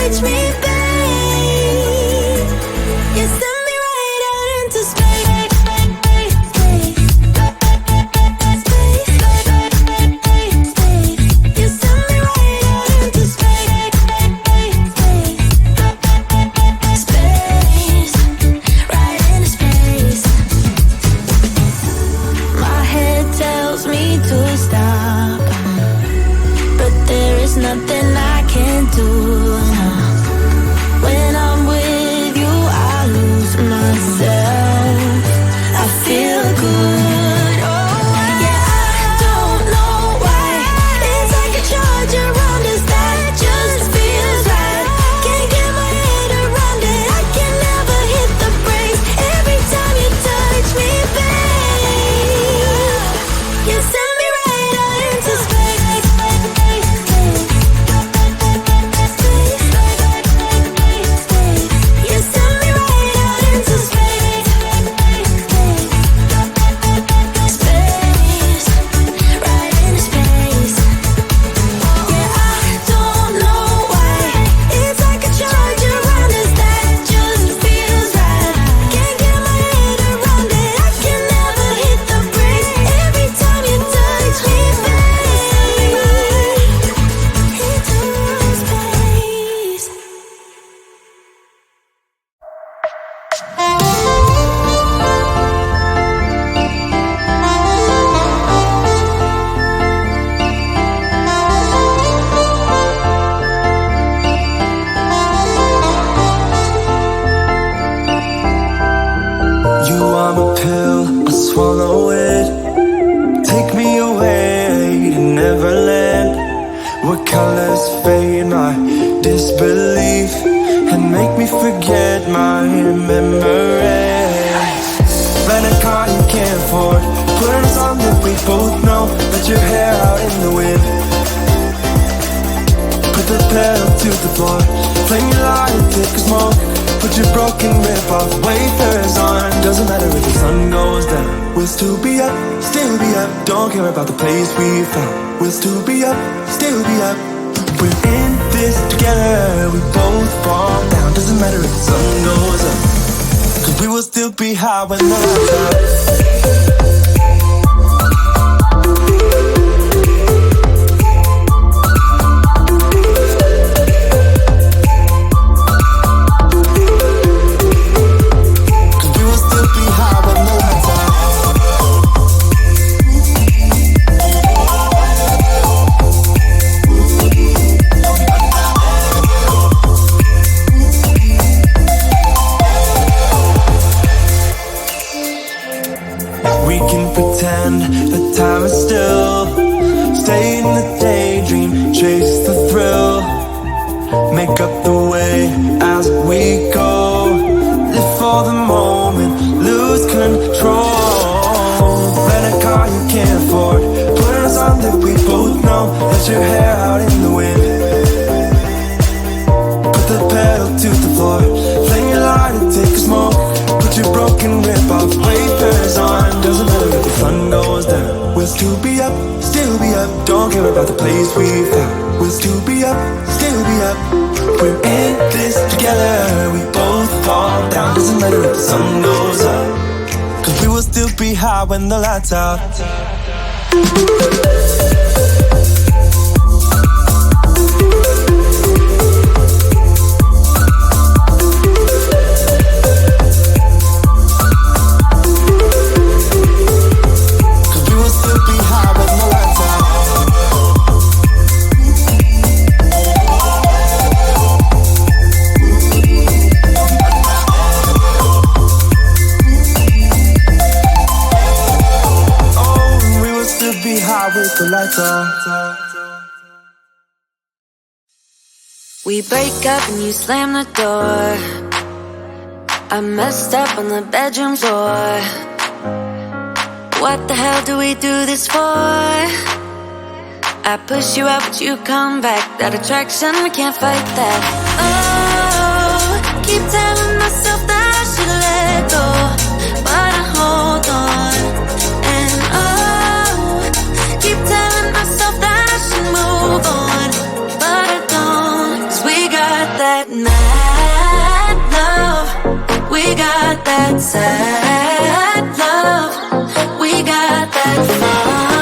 touch me, babe. You send me right out into space. You send me right out into space. Space, right into space. My head tells me to stop, but there is nothing I can do now. When I'm with you, I lose myself. I feel good. Oh, yeah, I don't know why. It's like a charge around us that just feels right. Can't get my head around it. I can never hit the brakes. Every time you touch me, babe, you send me right out into space. You send me right out into space. Space, right into space. Yeah, I don't know why. It's like a charge around us that just feels right. Can't get my head around it. I can never hit the brakes. Every time you touch me, babe, into space. You are my pill, I swallow it. Take me away to Neverland, where colors fade my disbelief and make me forget my memories. Rent a car you can't afford, put on a song that we both know. Let your hair out in the wind, put the pedal to the floor. Flame your light, take a smoke. Put your broken rip-off wafers on. Doesn't matter if the sun goes down, we'll still be up, still be up. Don't care about the place we found. We'll still be up, still be up. We're in this together, we both fall down. Doesn't matter if the sun goes up, 'cause we will still be high when the lights out. We can pretend that time is still. Stay in the daydream, chase the thrill. Make up the way as we go. Live for the moment, lose control. Rent a car you can't afford, put on a song that we both know. Let your hair out in the wind, put the pedal to the floor. Flame your light and take a smoke. Put your broken rip-off wafers on. Doesn't matter if the sun goes down, we'll still be up, still be up. Don't care about the place we found. We'll still be up, still be up. We're in this together, we both fall down. Doesn't matter if the sun goes up, 'cause we will still be high when the lights out. With the lights on. We break up and you slam the door. I messed up on the bedroom floor. What the hell do we do this for? I push you out but you come back. That attraction, we can't fight that. Oh, keep telling myself that I should let go, but I hold on. And oh, keep telling myself that I should move on, but I don't, 'cause we got that that mad love. We got that sad love. We got that fun.